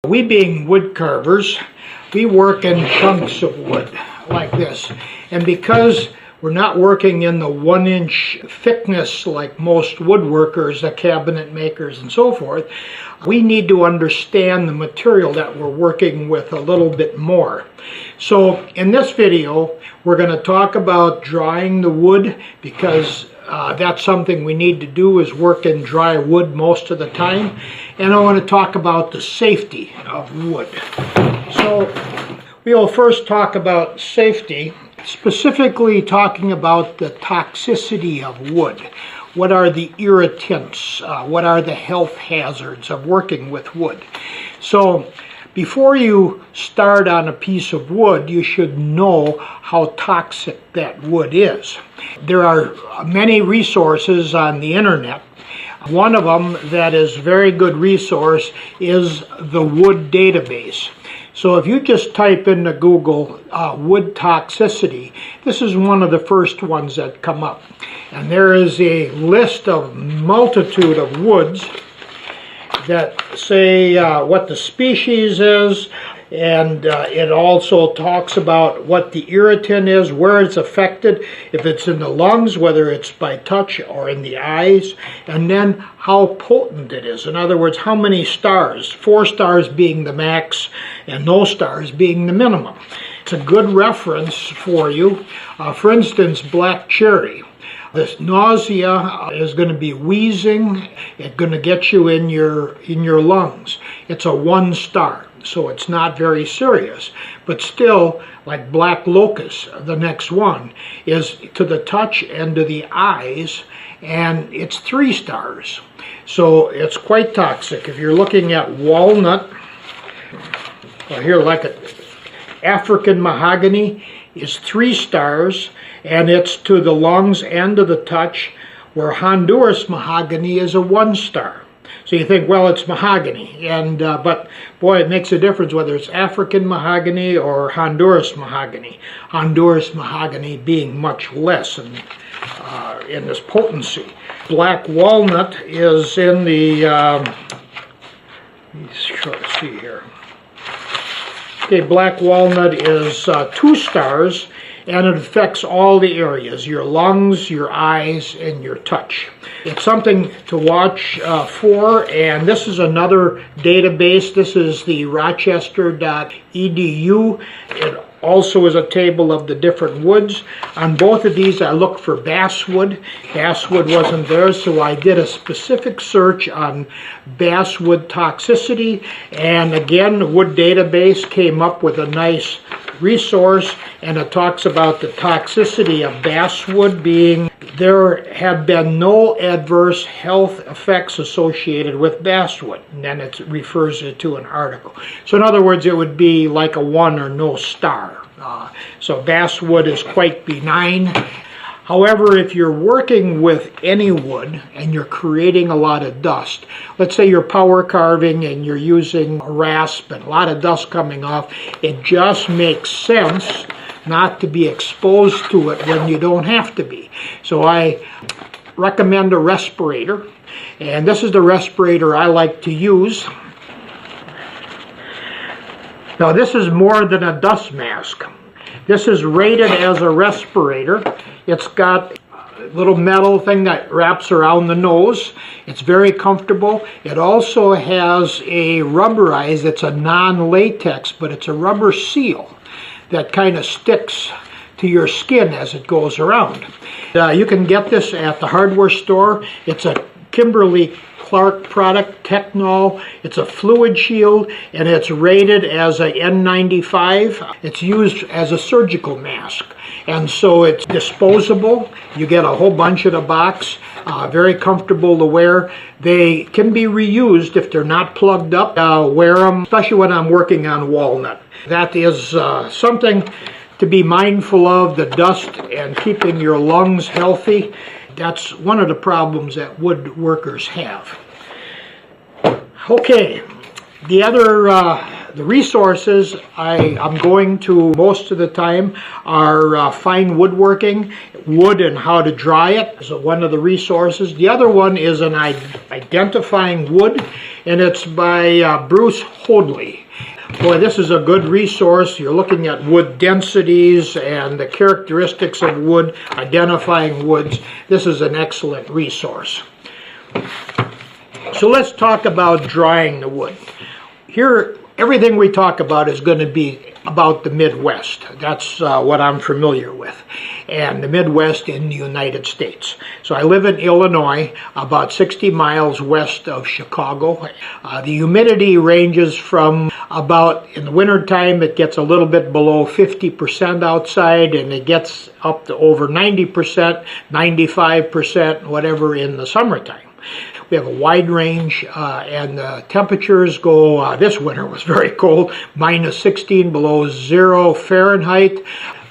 We being wood carvers, we work in chunks of wood like this. And because we're not working in the 1-inch thickness like most woodworkers, the cabinet makers and so forth, we need to understand the material that we're working with a little bit more. So in this video, we're going to talk about drying the wood, because that's something we need to do, is work in dry wood most of the time. And I want to talk about the safety of wood. So we'll first talk about safety, specifically talking about the toxicity of wood. What are the irritants? What are the health hazards of working with wood? So before you start on a piece of wood, you should know how toxic that wood is. There are many resources on the internet. One of them that is a very good resource is the wood database. So if you just type into Google wood toxicity, this is one of the first ones that come up. And there is a list of multitude of woods that say what the species is, and it also talks about what the irritant is, where it's affected, if it's in the lungs, whether it's by touch or in the eyes, and then how potent it is. In other words, how many stars, 4 stars being the max and no stars being the minimum. It's a good reference for you. For instance, black cherry. This nausea is going to be wheezing. It's going to get you in your lungs. It's a 1 star, so it's not very serious. But still, like black locust, the next one, is to the touch and to the eyes, and it's 3 stars. So it's quite toxic. If you're looking at walnut, or here like African mahogany is 3 stars, and it's to the lungs and to the touch, where Honduras mahogany is a 1 star. So you think, well, it's mahogany, and but boy, it makes a difference whether it's African mahogany or Honduras mahogany. Honduras mahogany being much less in this potency. Black walnut is in the, let's see here. Okay, black walnut is 2 stars, and it affects all the areas, your lungs, your eyes, and your touch. It's something to watch for, and this is another database. This is the rochester.edu. It also is a table of the different woods. On both of these, I looked for basswood. Basswood wasn't there, so I did a specific search on basswood toxicity, and again, the wood database came up with a nice resource, and it talks about the toxicity of basswood being there have been no adverse health effects associated with basswood, and then it refers it to an article. So in other words, it would be like a 1 or no star. So basswood is quite benign. However, if you're working with any wood and you're creating a lot of dust, let's say you're power carving and you're using a rasp and a lot of dust coming off, it just makes sense not to be exposed to it when you don't have to be. So I recommend a respirator, and this is the respirator I like to use. Now this is more than a dust mask. This is rated as a respirator. It's got a little metal thing that wraps around the nose. It's very comfortable. It also has a rubberized, it's a non-latex, but it's a rubber seal that kind of sticks to your skin as it goes around. You can get this at the hardware store. It's a Kimberly-Clark product, Technol. It's a fluid shield, and it's rated as a N95. It's used as a surgical mask, and so it's disposable. You get a whole bunch in a box. Very comfortable to wear. They can be reused if they're not plugged up. Wear them, especially when I'm working on walnut. That is something to be mindful of, the dust and keeping your lungs healthy. That's one of the problems that woodworkers have. Okay, the other The resources I'm going to most of the time are fine woodworking, wood and how to dry it is one of the resources. The other one is an identifying wood, and it's by Bruce Hoadley. Boy, this is a good resource. You're looking at wood densities and the characteristics of wood, identifying woods. This is an excellent resource. So let's talk about drying the wood. Here, everything we talk about is going to be about the Midwest. That's what I'm familiar with, and the Midwest in the United States. So I live in Illinois, about 60 miles west of Chicago. The humidity ranges from about, in the wintertime, it gets a little bit below 50% outside, and it gets up to over 90%, 95%, whatever in the summertime. We have a wide range, and the temperatures go, this winter was very cold, minus 16 below 0 Fahrenheit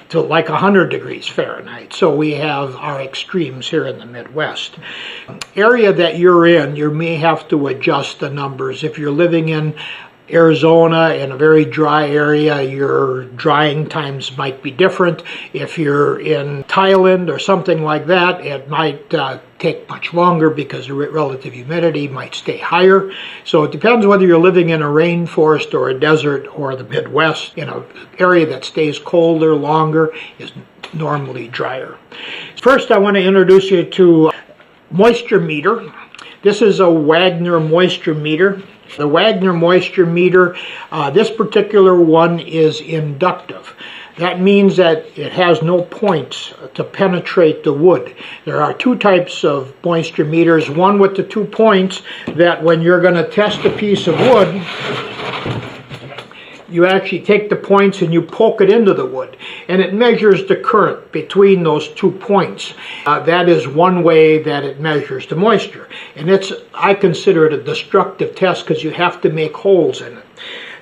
to like 100 degrees Fahrenheit. So we have our extremes here in the Midwest. Area that you're in, you may have to adjust the numbers. If you're living in Arizona, in a very dry area, your drying times might be different. If you're in Thailand or something like that, it might take much longer because the relative humidity might stay higher. So it depends whether you're living in a rainforest or a desert or the Midwest. In an area that stays colder longer is normally drier. First, I want to introduce you to moisture meter. This is a Wagner moisture meter. The Wagner moisture meter, this particular one is inductive. That means that it has no points to penetrate the wood. There are two types of moisture meters, one with the 2 points that when you're going to test a piece of wood, you actually take the points and you poke it into the wood, and it measures the current between those 2 points. That is one way that it measures the moisture, and I consider it a destructive test because you have to make holes in it.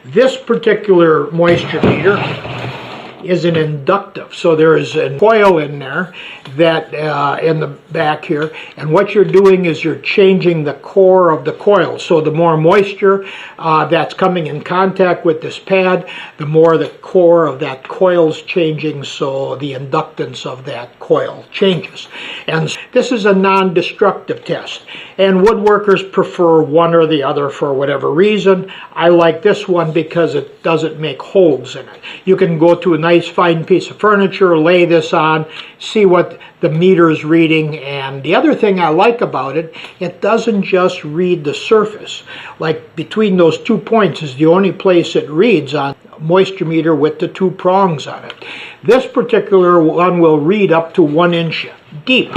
This particular moisture meter is an inductive, so there is a coil in there that in the back here, and what you're doing is you're changing the core of the coil. So the more moisture that's coming in contact with this pad, the more the core of that coil's changing, so the inductance of that coil changes. And this is a non-destructive test, and woodworkers prefer one or the other for whatever reason. I like this one because it doesn't make holes in it. You can go to a nice fine piece of furniture, lay this on, see what the meter's reading, and the other thing I like about it, it doesn't just read the surface. Like between those 2 points is the only place it reads on a moisture meter with the 2 prongs on it. This particular one will read up to 1 inch deep.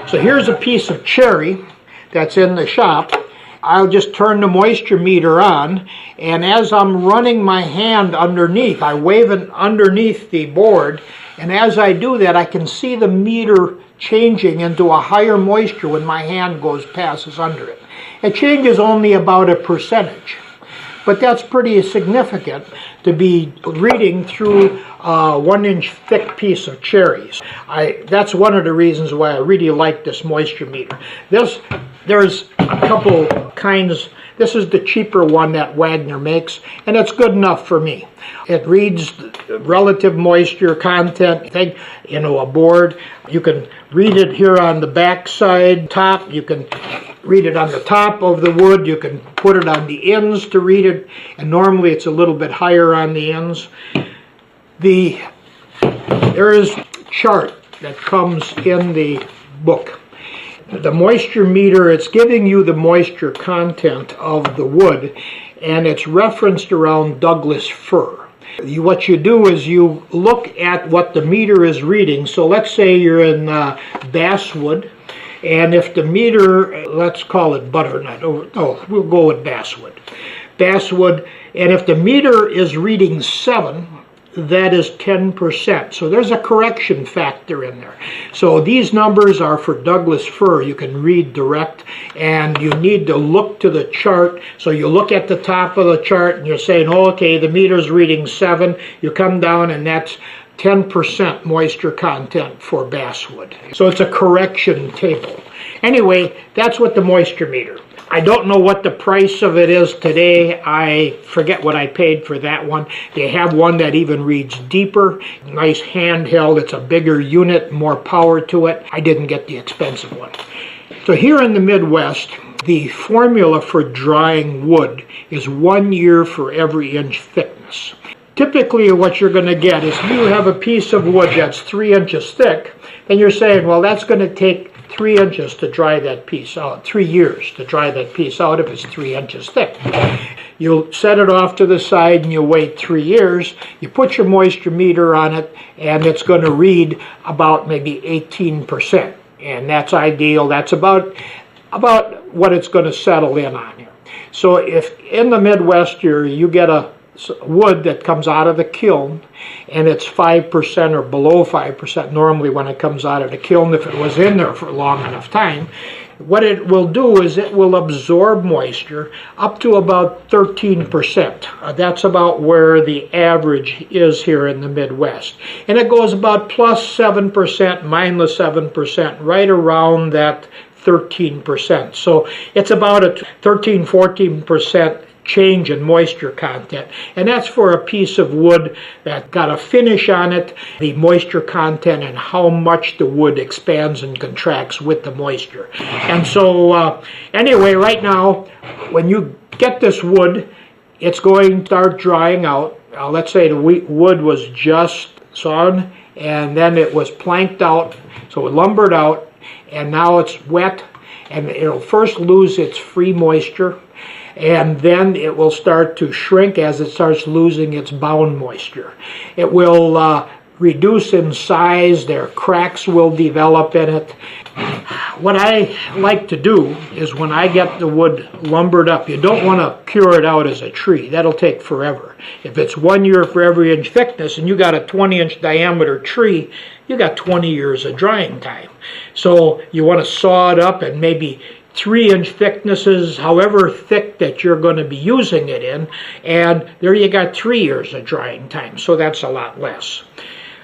So here's a piece of cherry that's in the shop. I'll just turn the moisture meter on, and as I'm running my hand underneath, I wave it underneath the board, and as I do that, I can see the meter changing into a higher moisture when my hand passes under it. It changes only about a percentage, but that's pretty significant to be reading through a 1 inch thick piece of cherries. That's one of the reasons why I really like this moisture meter. There's a couple kinds. This is the cheaper one that Wagner makes, and it's good enough for me. It reads relative moisture content, a board. You can read it here on the back side, top. You can read it on the top of the wood. You can put it on the ends to read it, and normally it's a little bit higher on the ends. There is a chart that comes in the book. The moisture meter, it's giving you the moisture content of the wood, and it's referenced around Douglas fir. What you do is you look at what the meter is reading. So let's say you're in basswood, and if the meter, let's call it butternut, we'll go with basswood. And if the meter is reading 7, that is 10%. So there's a correction factor in there. So these numbers are for Douglas fir. You can read direct, and you need to look to the chart. So you look at the top of the chart and you're saying, oh, okay, the meter's reading 7. You come down and that's 10% moisture content for basswood. So it's a correction table. Anyway, that's what the moisture meter. I don't know what the price of it is today. I forget what I paid for that one. They have one that even reads deeper. Nice handheld. It's a bigger unit, more power to it. I didn't get the expensive one. So here in the Midwest, the formula for drying wood is 1 year for every inch thickness. Typically what you're going to get is you have a piece of wood that's 3 inches thick, and you're saying, well, that's going to take 3 inches to dry that piece out, 3 years to dry that piece out if it's 3 inches thick. You'll set it off to the side and you wait 3 years. You put your moisture meter on it and it's going to read about maybe 18%. And that's ideal. That's about what it's going to settle in on here. So if in the Midwest you get a wood that comes out of the kiln and it's 5% or below 5% normally when it comes out of the kiln, if it was in there for a long enough time, what it will do is it will absorb moisture up to about 13%. That's about where the average is here in the Midwest. And it goes about plus 7%, minus 7%, right around that 13%. So it's about a 13-14% change in moisture content, and that's for a piece of wood that got a finish on it, the moisture content and how much the wood expands and contracts with the moisture. And so anyway, right now when you get this wood, it's going to start drying out. Let's say the wood was just sawn and then it was planked out, so it lumbered out, and now it's wet, and it'll first lose its free moisture, and then it will start to shrink as it starts losing its bound moisture. It will reduce in size, their cracks will develop in it. What I like to do is when I get the wood lumbered up, you don't want to cure it out as a tree. That'll take forever. If it's 1 year for every inch thickness and you got a 20-inch diameter tree, you got 20 years of drying time. So you want to saw it up and maybe 3-inch thicknesses, however thick that you're going to be using it in, and there you got 3 years of drying time, so that's a lot less.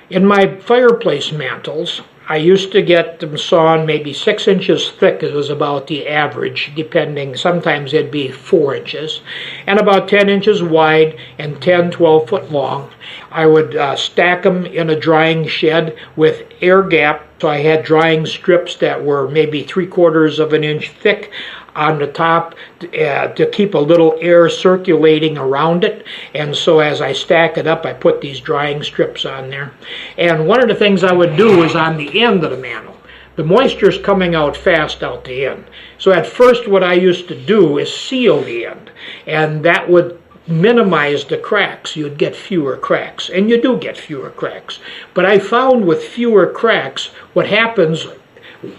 In my fireplace mantles, I used to get them sawn maybe 6 inches thick. It was about the average, depending. Sometimes it'd be 4 inches, and about 10 inches wide and 10-12 foot long. I would stack them in a drying shed with air gap. So I had drying strips that were maybe 3/4 of an inch thick on the top to keep a little air circulating around it. And so as I stack it up, I put these drying strips on there. And one of the things I would do is on the end of the mantle. The moisture is coming out fast out the end. So at first what I used to do is seal the end, and that would minimize the cracks. You'd get fewer cracks, and you do get fewer cracks. But I found with fewer cracks, what happens,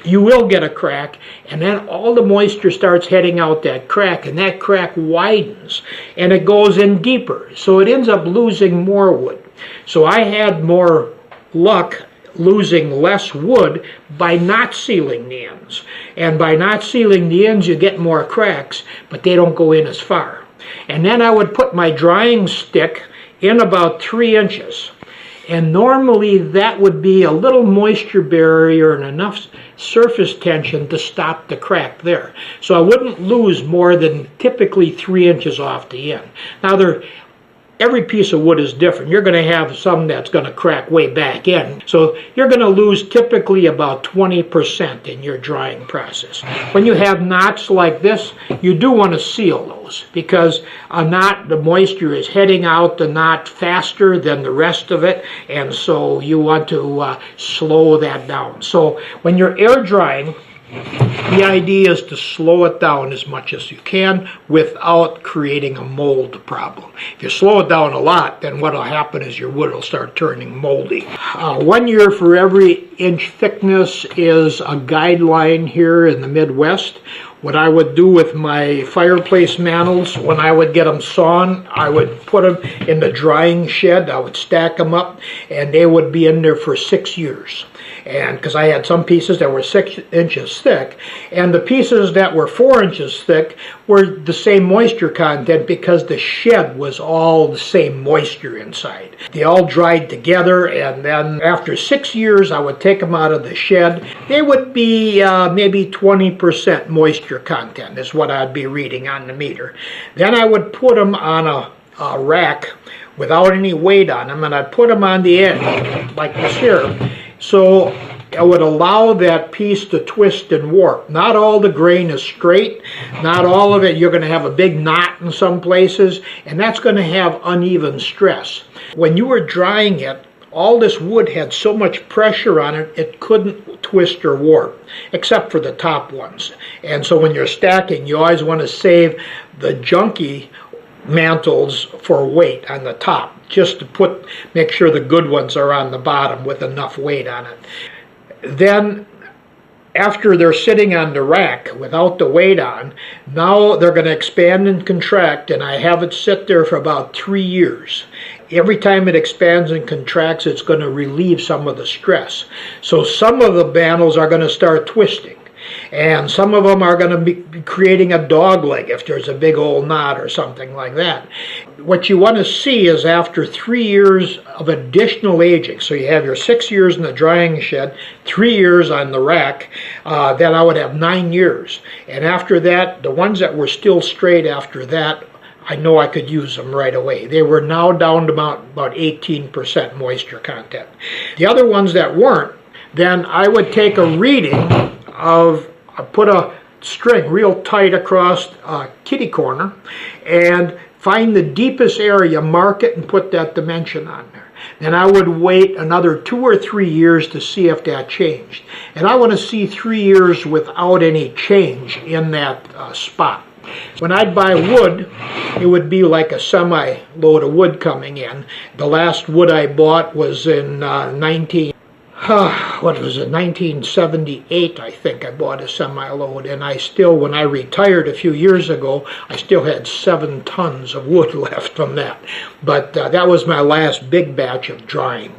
you will get a crack, and then all the moisture starts heading out that crack, and that crack widens, and it goes in deeper. So it ends up losing more wood. So I had more luck losing less wood by not sealing the ends. And by not sealing the ends, you get more cracks, but they don't go in as far. And then I would put my drying stick in about 3 inches. And normally that would be a little moisture barrier and enough surface tension to stop the crack there. So I wouldn't lose more than typically 3 inches off the end. Now every piece of wood is different. You're going to have some that's going to crack way back in. So you're going to lose typically about 20% in your drying process. When you have knots like this, you do want to seal those, because a knot, the moisture is heading out the knot faster than the rest of it, and so you want to slow that down. So when you're air drying, the idea is to slow it down as much as you can without creating a mold problem. If you slow it down a lot, then what will happen is your wood will start turning moldy. 1 year for every inch thickness is a guideline here in the Midwest. What I would do with my fireplace mantles, when I would get them sawn, I would put them in the drying shed. I would stack them up, and they would be in there for 6 years. And because I had some pieces that were 6 inches thick, and the pieces that were 4 inches thick were the same moisture content because the shed was all the same moisture inside. They all dried together, and then after 6 years I would take them out of the shed. They would be maybe 20% moisture moisture content is what I'd be reading on the meter. Then I would put them on a rack without any weight on them, and I'd put them on the edge like this here. So it would allow that piece to twist and warp. Not all the grain is straight. Not all of it, you're going to have a big knot in some places, and that's going to have uneven stress. When you were drying it, all this wood had so much pressure on it, it couldn't twist or warp, except for the top ones. And so when you're stacking, you always want to save the junky mantles for weight on the top, just to make sure the good ones are on the bottom with enough weight on it. Then after they're sitting on the rack without the weight on, now they're going to expand and contract, and I have it sit there for about 3 years. Every time it expands and contracts, it's going to relieve some of the stress. So some of the mantles are going to start twisting, and some of them are going to be creating a dog leg if there's a big old knot or something like that. What you want to see is after 3 years of additional aging, so you have your 6 years in the drying shed, 3 years on the rack, then I would have 9 years. And after that, the ones that were still straight after that, I know I could use them right away. They were now down to about 18% moisture content. The other ones that weren't, then I would take a reading of, put a string real tight across a kitty corner and find the deepest area, mark it, and put that dimension on there. Then I would wait another 2 or 3 years to see if that changed. And I want to see 3 years without any change in that spot. When I'd buy wood, it would be like a semi-load of wood coming in. The last wood I bought was in 1978, I think. I bought a semi-load, and I still, when I retired a few years ago, I still had 7 tons of wood left from that. But that was my last big batch of drying.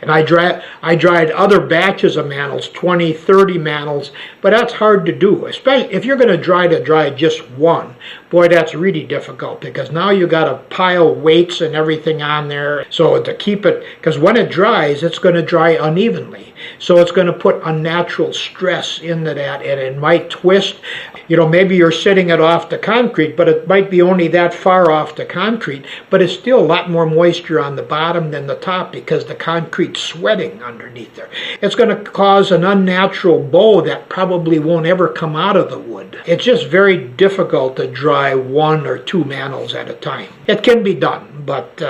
And I dried other batches of mantles, 20, 30 mantles, but that's hard to do, especially if you're going to dry just one. Boy, that's really difficult, because now you got to pile weights and everything on there. So to keep it, because when it dries, it's going to dry unevenly. So it's going to put unnatural stress into that, and it might twist. You know, maybe you're sitting it off the concrete, but it might be only that far off the concrete, but it's still a lot more moisture on the bottom than the top, because the concrete's sweating underneath there. It's going to cause an unnatural bow that probably won't ever come out of the wood. It's just very difficult to dry 1 or 2 mantles at a time. It can be done, but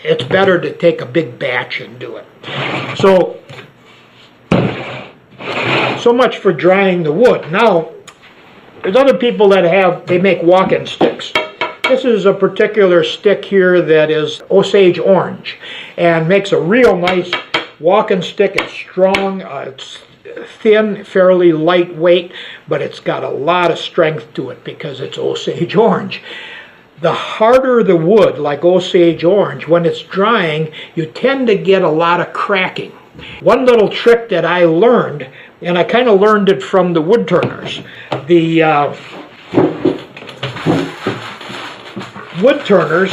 it's better to take a big batch and do it. So much for drying the wood. Now, there's other people that they make walking sticks. This is a particular stick here that is Osage orange and makes a real nice walking stick. It's strong, it's thin, fairly lightweight, but it's got a lot of strength to it because it's Osage orange. The harder the wood, like Osage orange, when it's drying, you tend to get a lot of cracking. One little trick that I learned, and I kind of learned it from the wood turners. The wood turners,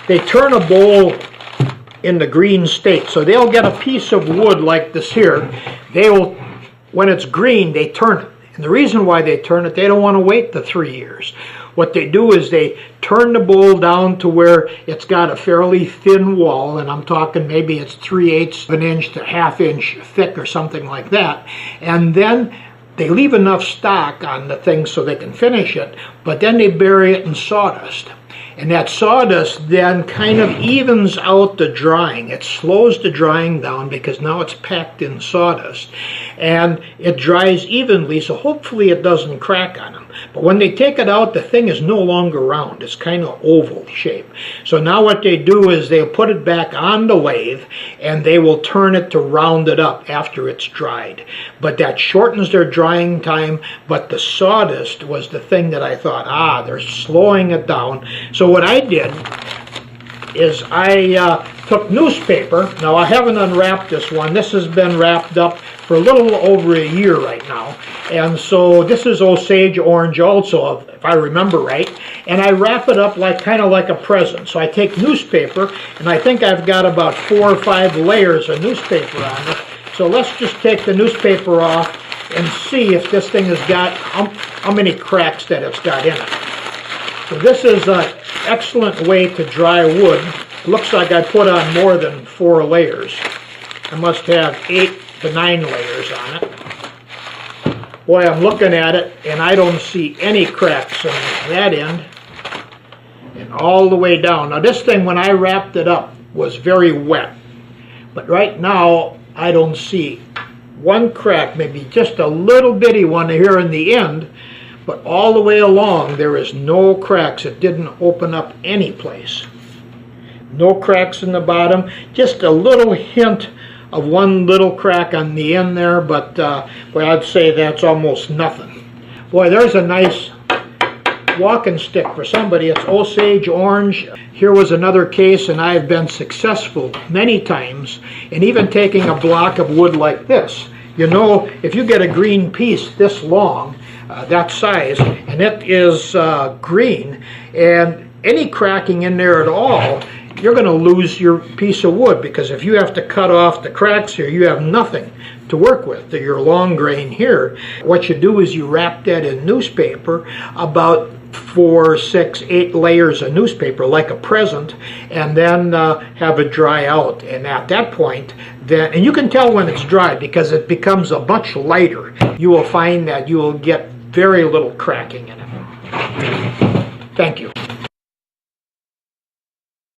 they turn a bowl in the green state. So they'll get a piece of wood like this here. When it's green, they turn it. And the reason why they turn it, they don't want to wait the 3 years. What they do is they turn the bowl down to where it's got a fairly thin wall, and I'm talking maybe it's 3/8 of an inch to 1/2 inch thick or something like that. And then they leave enough stock on the thing so they can finish it, but then they bury it in sawdust. And that sawdust then kind of evens out the drying. It slows the drying down because now it's packed in sawdust. And it dries evenly, so hopefully it doesn't crack on them. But when they take it out, the thing is no longer round. It's kind of oval shape. So now what they do is they'll put it back on the lathe, and they will turn it to round it up after it's dried. But that shortens their drying time, but the sawdust was the thing that I thought, they're slowing it down. So what I did is I took newspaper. Now I haven't unwrapped this one. This has been wrapped up for a little over a year right now. And so this is Osage orange also, if I remember right. And I wrap it up kind of like a present. So I take newspaper, and I think I've got about 4 or 5 layers of newspaper on it. So let's just take the newspaper off and see if this thing has got how many cracks that it's got in it. So this is an excellent way to dry wood. Looks like I put on more than 4 layers. I must have 8 to 9 layers on it. Boy, I'm looking at it and I don't see any cracks in that end and all the way down. Now this thing, when I wrapped it up, was very wet, but right now I don't see one crack, maybe just a little bitty one here in the end, but all the way along there is no cracks. It didn't open up any place. No cracks in the bottom, just a little hint of one little crack on the end there, but boy, I'd say that's almost nothing. Boy, there's a nice walking stick for somebody. It's Osage orange. Here was another case, and I've been successful many times in even taking a block of wood like this. You know, if you get a green piece this long, that size, and it is green, and any cracking in there at all, you're going to lose your piece of wood, because if you have to cut off the cracks here, you have nothing to work with. Your long grain here, what you do is you wrap that in newspaper, about 4, 6, 8 layers of newspaper, like a present, and then have it dry out. And at that point, then, and you can tell when it's dry because it becomes a much lighter. You will find that you will get very little cracking in it. Thank you.